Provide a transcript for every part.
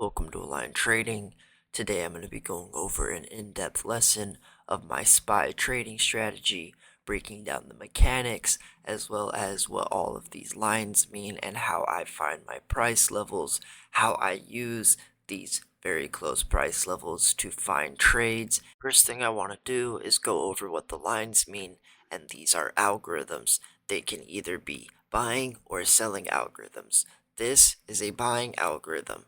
Welcome to Align Trading. Today I'm going to be going over an in-depth lesson of my SPY trading strategy, breaking down the mechanics as well as what all of these lines mean and how I find my price levels, how I use these very close price levels to find trades. First thing I want to do is go over what the lines mean, and these are algorithms. They can either be buying or selling algorithms. This is a buying algorithm.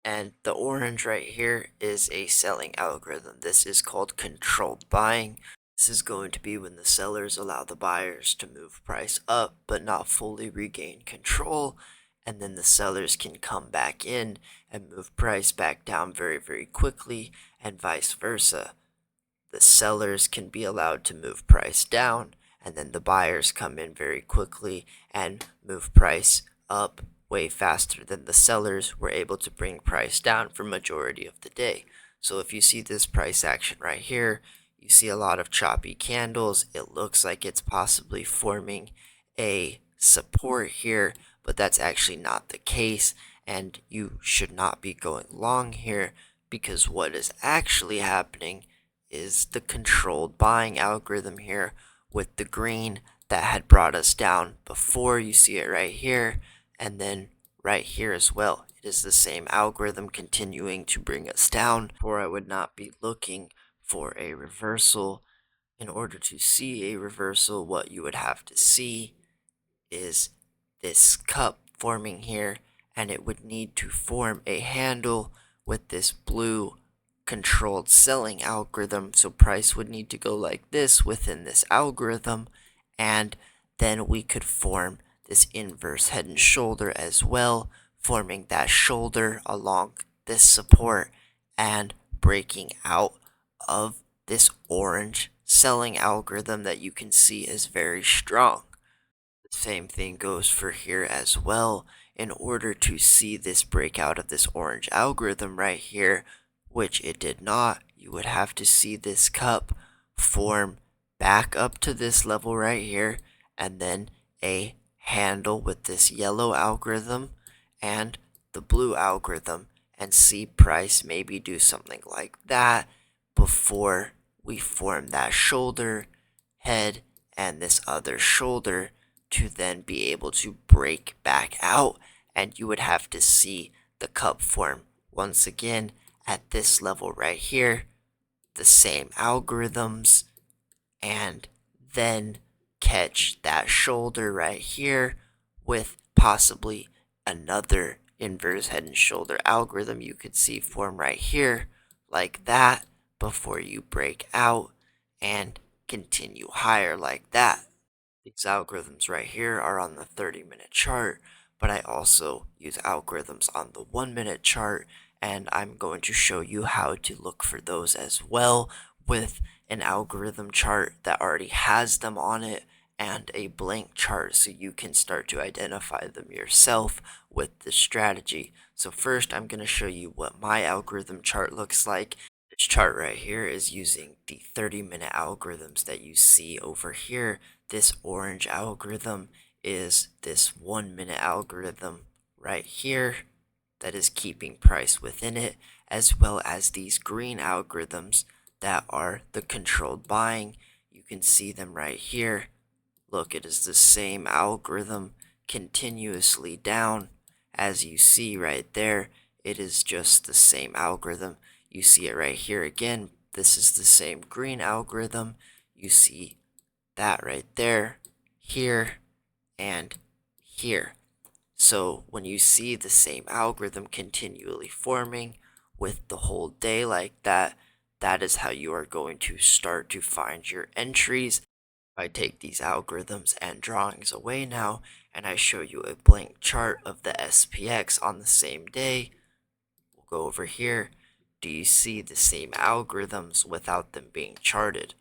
And the orange right here is a selling algorithm. This is called controlled buying. This is going to be when the sellers allow the buyers to move price up but not fully regain control. And then the sellers can come back in and move price back down very, very quickly, and vice versa. The sellers can be allowed to move price down, and then the buyers come in very quickly and move price up way faster than the sellers were able to bring price down for majority of the day. So if you see this price action right here, you see a lot of choppy candles. It looks like it's possibly forming a support here, but that's actually not the case, and you should not be going long here, because what is actually happening is the controlled buying algorithm here with the green that had brought us down before. You see it right here, and then right here as well. It is the same algorithm continuing to bring us down, or I would not be looking for a reversal. In order to see a reversal, what you would have to see is this cup forming here, and it would need to form a handle with this blue controlled selling algorithm. So price would need to go like this within this algorithm, and then we could form this inverse head and shoulder as well, forming that shoulder along this support and breaking out of this orange selling algorithm that you can see is very strong. The same thing goes for here as well. In order to see this breakout of this orange algorithm right here, which it did not, you would have to see this cup form back up to this level right here, and then a handle with this yellow algorithm and the blue algorithm, and see price maybe do something like that before we form that shoulder, head, and this other shoulder to then be able to break back out. And you would have to see the cup form once again at this level right here, the same algorithms, and then catch that shoulder right here with possibly another inverse head and shoulder algorithm you could see form right here like that before you break out and continue higher like that. These algorithms right here are on the 30-minute chart, but I also use algorithms on the 1-minute chart, and I'm going to show you how to look for those as well with an algorithm chart that already has them on it and a blank chart, so you can start to identify them yourself with the strategy. So first I'm going to show you what my algorithm chart looks like. This chart right here is using the 30-minute algorithms that you see over here. This orange algorithm is this 1-minute algorithm right here that is keeping price within it, as well as these green algorithms that are the controlled buying. You can see them right here. Look, it is the same algorithm continuously down. As you see right there, it is just the same algorithm. You see it right here again. This is the same green algorithm. You see that right there, here, and here. So when you see the same algorithm continually forming with the whole day like that, that is how you are going to start to find your entries. I take these algorithms and drawings away now, and I show you a blank chart of the SPX on the same day. We'll go over here. Do you see the same algorithms without them being charted?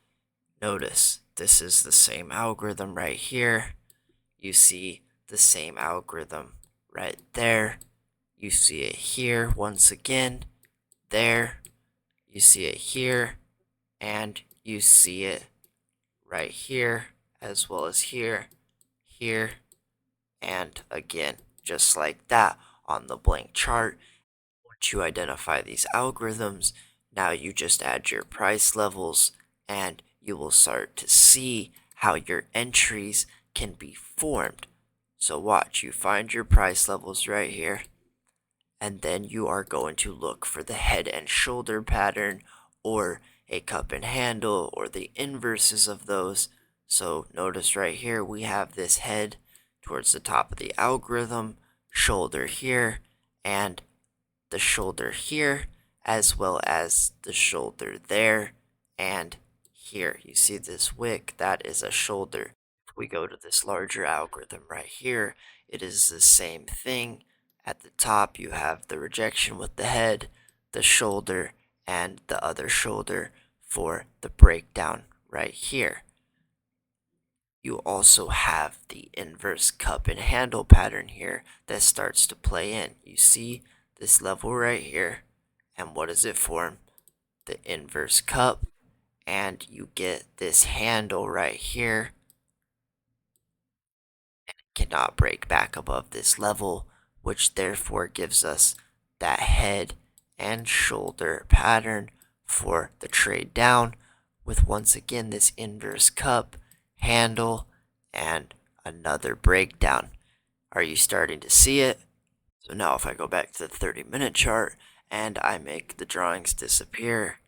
Notice this is the same algorithm right here. You see the same algorithm right there. You see it here once again. There. You see it here. And you see it right here, as well as here, here, and again, just like that on the blank chart. Once you identify these algorithms, now you just add your price levels and you will start to see how your entries can be formed. So watch, you find your price levels right here, and then you are going to look for the head and shoulder pattern or a cup and handle or the inverses of those. So notice right here we have this head towards the top of the algorithm, shoulder here, and the shoulder here, as well as the shoulder there and here. You see this wick, that is a shoulder. If we go to this larger algorithm right here, it is the same thing. At the top, you have the rejection with the head, the shoulder, and the other shoulder for the breakdown right here. You also have the inverse cup and handle pattern here that starts to play in. You see this level right here, and what does it form? The inverse cup, and you get this handle right here. Cannot break back above this level, which therefore gives us that head and shoulder pattern for the trade down, with once again this inverse cup, handle, and another breakdown. Are you starting to see it? So now if I go back to the 30-minute chart and I make the drawings disappear,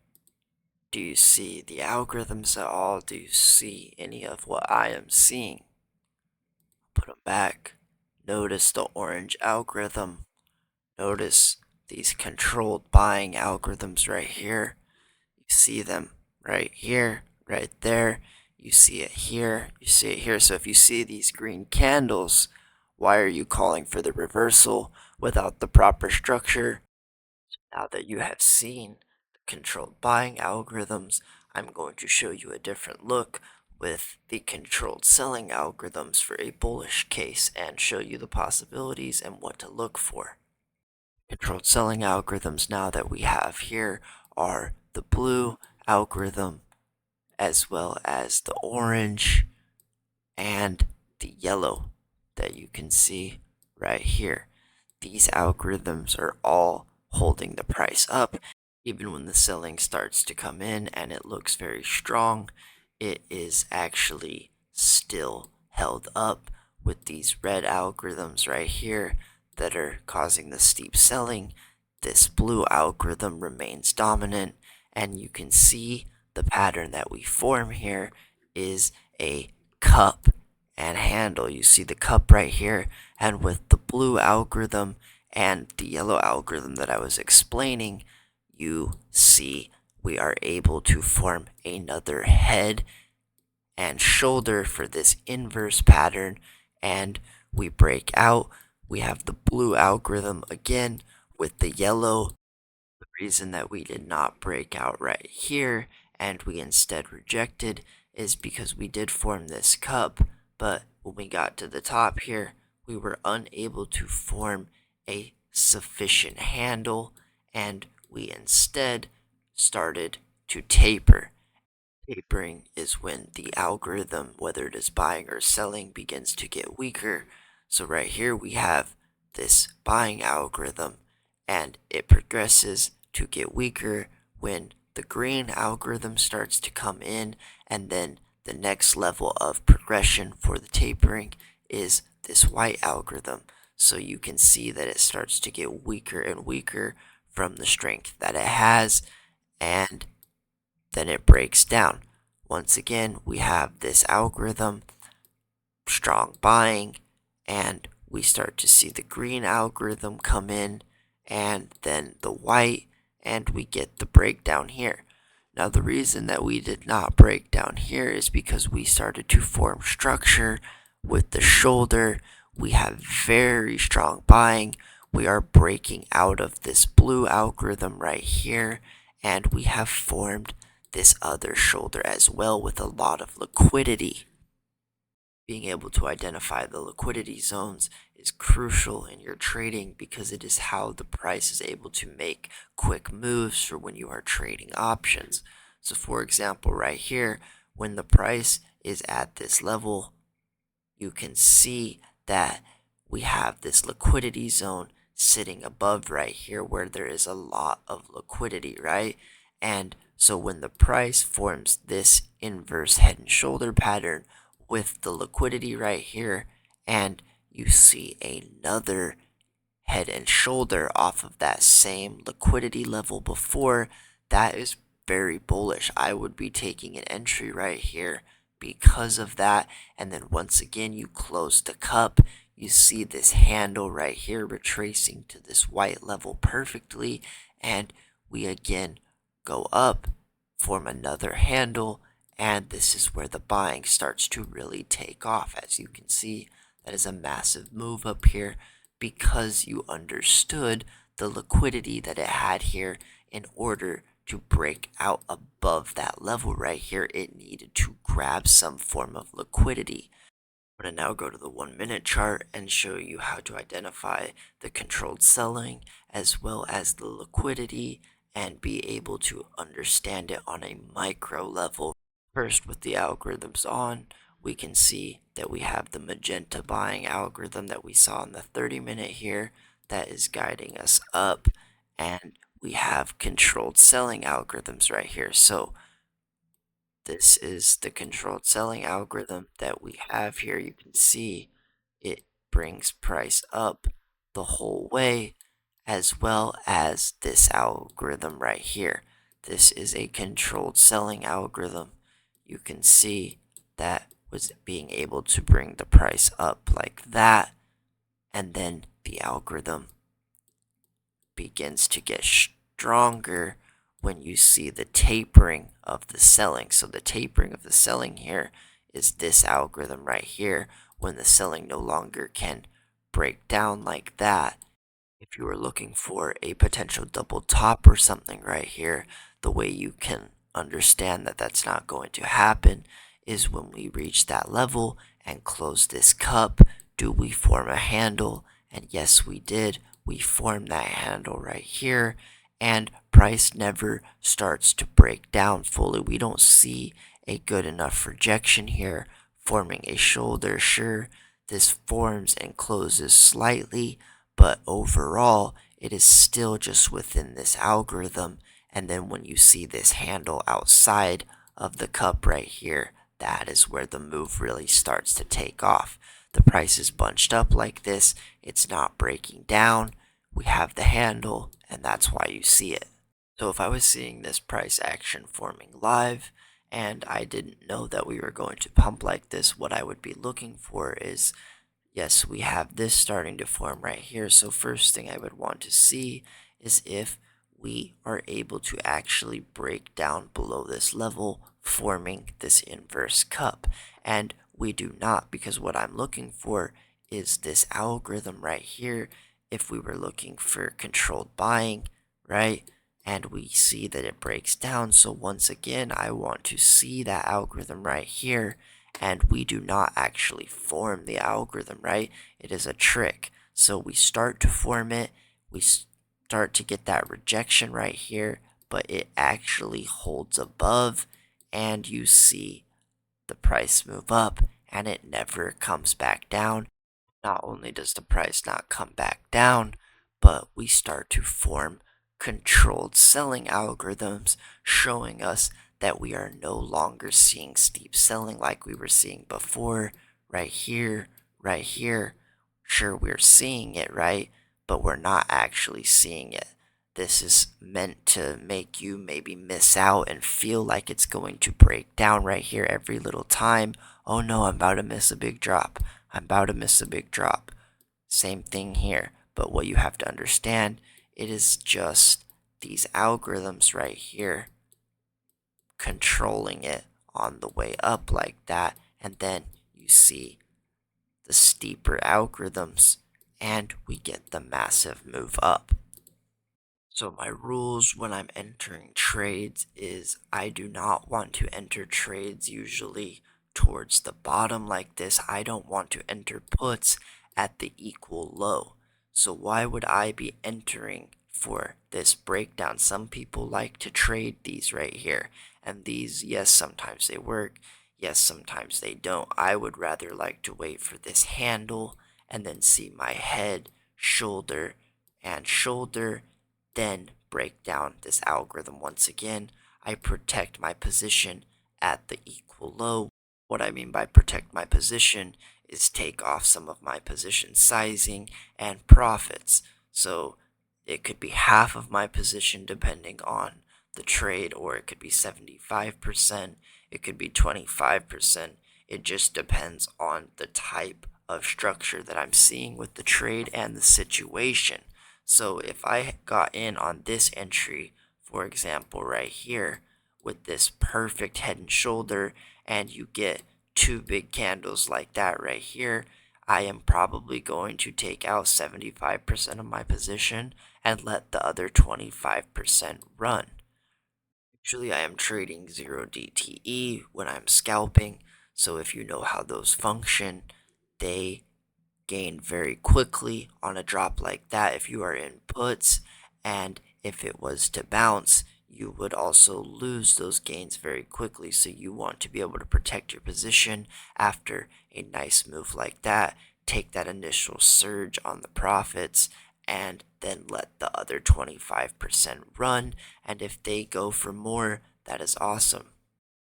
do you see the algorithms at all? Do you see any of what I am seeing? Put them back. Notice the orange algorithm. Notice these controlled buying algorithms right here. You see them right here, right there. You see it here. You see it here. So if you see these green candles, why are you calling for the reversal without the proper structure? Now that you have seen the controlled buying algorithms, I'm going to show you a different look with the controlled selling algorithms for a bullish case and show you the possibilities and what to look for. Controlled selling algorithms now that we have here are the blue algorithm as well as the orange and the yellow that you can see right here. These algorithms are all holding the price up. Even when the selling starts to come in and it looks very strong, it is actually still held up with these red algorithms right here that are causing the steep selling. This blue algorithm remains dominant, and you can see the pattern that we form here is a cup and handle. You see the cup right here, and with the blue algorithm and the yellow algorithm that I was explaining, you see we are able to form another head and shoulder for this inverse pattern, and we break out. We have the blue algorithm again with the yellow. The reason that we did not break out right here and we instead rejected is because we did form this cup, but when we got to the top here, we were unable to form a sufficient handle, and we instead started to taper. Tapering is when the algorithm, whether it is buying or selling, begins to get weaker. So right here we have this buying algorithm, and it progresses to get weaker when the green algorithm starts to come in, and then the next level of progression for the tapering is this white algorithm. So you can see that it starts to get weaker and weaker from the strength that it has, and then it breaks down. Once again, we have this algorithm, strong buying, and we start to see the green algorithm come in, and then the white, and we get the breakdown here. Now, the reason that we did not break down here is because we started to form structure with the shoulder. We have very strong buying. We are breaking out of this blue algorithm right here, and we have formed this other shoulder as well with a lot of liquidity. Being able to identify the liquidity zones is crucial in your trading because it is how the price is able to make quick moves for when you are trading options. So for example, right here, when the price is at this level, you can see that we have this liquidity zone sitting above right here where there is a lot of liquidity, right? And so when the price forms this inverse head and shoulder pattern with the liquidity right here, and you see another head and shoulder off of that same liquidity level before, that is very bullish. I would be taking an entry right here because of that. And then once again, you close the cup. You see this handle right here retracing to this white level perfectly. And we again go up, form another handle. And this is where the buying starts to really take off. As you can see, that is a massive move up here because you understood the liquidity that it had here. In order to break out above that level right here, it needed to grab some form of liquidity. I'm going to now go to the 1 minute chart and show you how to identify the controlled selling as well as the liquidity and be able to understand it on a micro level. First, with the algorithms on, we can see that we have the magenta buying algorithm that we saw in the 30-minute here that is guiding us up, and we have controlled selling algorithms right here. So this is the controlled selling algorithm that we have here. You can see it brings price up the whole way, as well as this algorithm right here. This is a controlled selling algorithm. You can see that was being able to bring the price up like that, and then the algorithm begins to get stronger when you see the tapering of the selling. So the tapering of the selling here is this algorithm right here, when the selling no longer can break down like that. If you are looking for a potential double top or something right here, the way you can understand that that's not going to happen is when we reach that level and close this cup. Do we form a handle? And yes, we did. We formed that handle right here, and price never starts to break down fully. We don't see a good enough rejection here, forming a shoulder. Sure, this forms and closes slightly, but overall, it is still just within this algorithm. And then when you see this handle outside of the cup right here, that is where the move really starts to take off. The price is bunched up like this. It's not breaking down. We have the handle, and that's why you see it. So if I was seeing this price action forming live, and I didn't know that we were going to pump like this, what I would be looking for is, yes, we have this starting to form right here. So first thing I would want to see is if we are able to actually break down below this level, forming this inverse cup. And we do not, because what I'm looking for is this algorithm right here. If we were looking for controlled buying, right? And we see that it breaks down. So once again, I want to see that algorithm right here, and we do not actually form the algorithm, right? It is a trick. So we start to form it, we start to get that rejection right here, but it actually holds above, and you see the price move up, and it never comes back down. Not only does the price not come back down, but we start to form controlled selling algorithms showing us that we are no longer seeing steep selling like we were seeing before, right here, right here. Sure, we're seeing it, right? But we're not actually seeing it. This is meant to make you maybe miss out and feel like it's going to break down right here every little time. Oh no, I'm about to miss a big drop. I'm about to miss a big drop. Same thing here. But what you have to understand, it is just these algorithms right here controlling it on the way up like that. And then you see the steeper algorithms, and we get the massive move up. So my rules when I'm entering trades is I do not want to enter trades usually towards the bottom like this. I don't want to enter puts at the equal low. So why would I be entering for this breakdown? Some people like to trade these right here. And these, yes, sometimes they work. Yes, sometimes they don't. I would rather like to wait for this handle and then see my head, shoulder, and shoulder, then break down this algorithm once again. I protect my position at the equal low. What I mean by protect my position is take off some of my position sizing and profits. So it could be half of my position depending on the trade, or it could be 75%, it could be 25%. It just depends on the type of structure that I'm seeing with the trade and the situation. So if I got in on this entry, for example, right here, with this perfect head and shoulder, and you get two big candles like that right here, I am probably going to take out 75% of my position and let the other 25% run. Usually I am trading 0 DTE when I'm scalping, so if you know how those function, they gain very quickly on a drop like that if you are in puts, and if it was to bounce, you would also lose those gains very quickly. So you want to be able to protect your position after a nice move like that, take that initial surge on the profits, and then let the other 25% run. And if they go for more, that is awesome.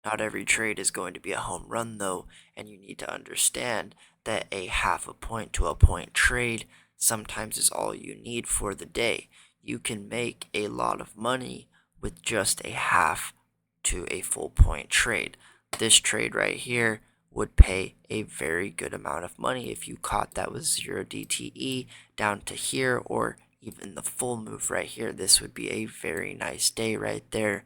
Not every trade is going to be a home run, though, and you need to understand that a half a point to a point trade sometimes is all you need for the day. You can make a lot of money with just a half to a full point trade. This trade right here would pay a very good amount of money if you caught that with 0 DTE down to here, or even the full move right here. This would be a very nice day right there.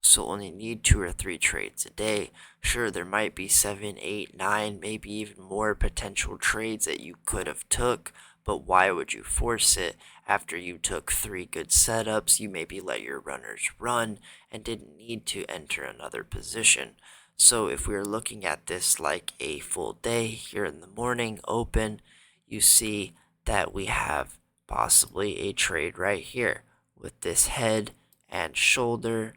So only need 2 or 3 trades a day. Sure, there might be 7, 8, 9, maybe even more potential trades that you could have took, but why would you force it after you took 3 good setups? You maybe let your runners run and didn't need to enter another position. So if we're looking at this like a full day here in the morning open, you see that we have possibly a trade right here with this head and shoulder.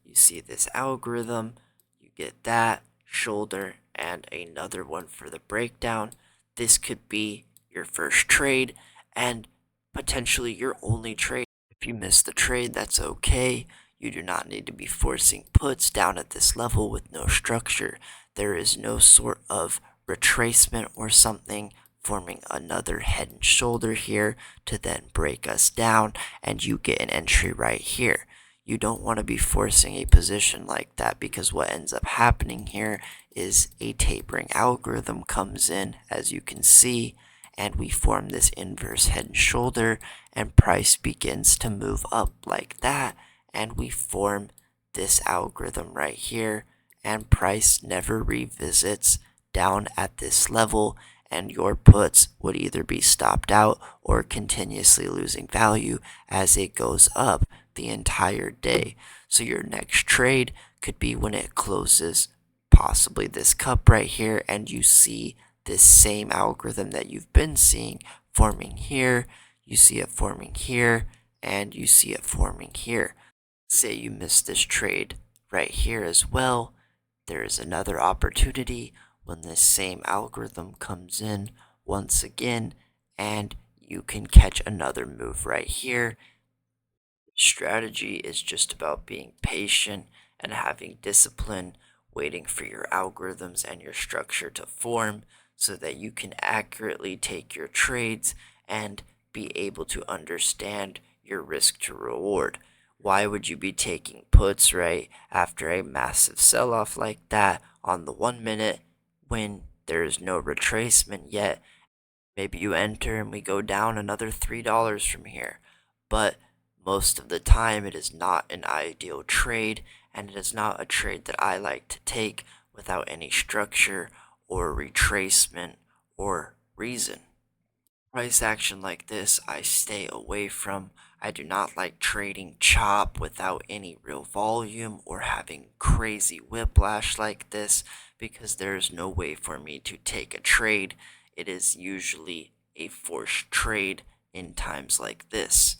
You see this algorithm, you get that, shoulder, and another one for the breakdown. This could be your first trade and potentially your only trade. If you miss the trade, that's okay. You do not need to be forcing puts down at this level with no structure. There is no sort of retracement or something forming another head and shoulder here to then break us down, and you get an entry right here. You don't want to be forcing a position like that, because what ends up happening here is a tapering algorithm comes in, as you can see, and we form this inverse head and shoulder, and price begins to move up like that, and we form this algorithm right here, and price never revisits down at this level, and your puts would either be stopped out or continuously losing value as it goes up the entire day. So your next trade could be when it closes possibly this cup right here, and you see this same algorithm that you've been seeing forming here, you see it forming here, and you see it forming here. Say you miss this trade right here as well, there is another opportunity when this same algorithm comes in once again, and you can catch another move right here. Strategy is just about being patient and having discipline, waiting for your algorithms and your structure to form so that you can accurately take your trades and be able to understand your risk to reward. Why would you be taking puts right after a massive sell off like that on the 1 minute when there is no retracement yet? Maybe you enter and we go down another $3 from here. But most of the time, it is not an ideal trade, and it is not a trade that I like to take without any structure or retracement or reason. Price action like this, I stay away from. I do not like trading chop without any real volume or having crazy whiplash like this, because there is no way for me to take a trade. It is usually a forced trade in times like this.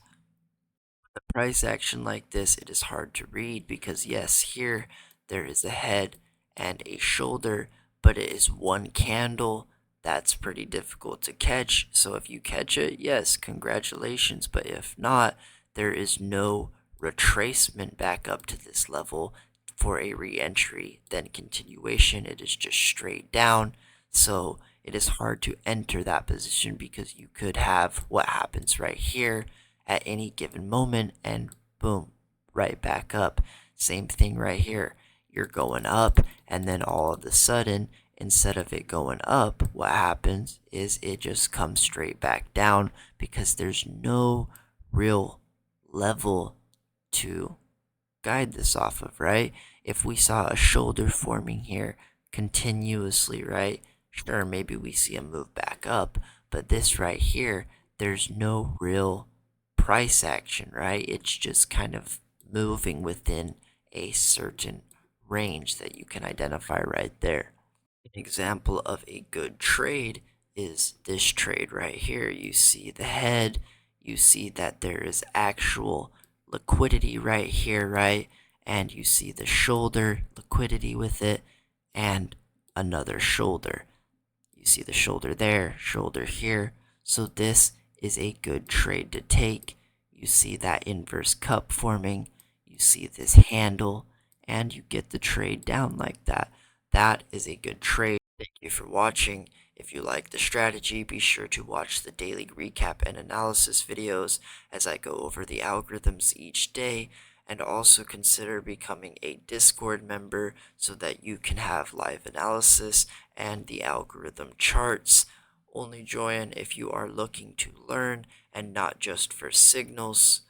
The price action like this, it is hard to read because yes, here there is a head and a shoulder, but it is one candle that's pretty difficult to catch. So if you catch it, yes, congratulations. But if not, there is no retracement back up to this level for a re-entry, then continuation. It is just straight down. So it is hard to enter that position because you could have what happens right here at any given moment and boom, right back up. Same thing right here. You're going up, and then all of a sudden, instead of it going up, what happens is it just comes straight back down because there's no real level to guide this off of, right? If we saw a shoulder forming here continuously, right? Sure, maybe we see a move back up, but this right here, there's no real price action, right? It's just kind of moving within a certain range that you can identify right there. An example of a good trade is this trade right here. You see the head, you see that there is actual liquidity right here, right? And you see the shoulder liquidity with it and another shoulder. You see the shoulder there, shoulder here. So this is a good trade to take. You see that inverse cup forming. You see this handle and you get the trade down like that. That is a good trade. Thank you for watching. If you like the strategy, be sure to watch the daily recap and analysis videos as I go over the algorithms each day, and also consider becoming a Discord member so that you can have live analysis and the algorithm charts. Only join if you are looking to learn and not just for signals.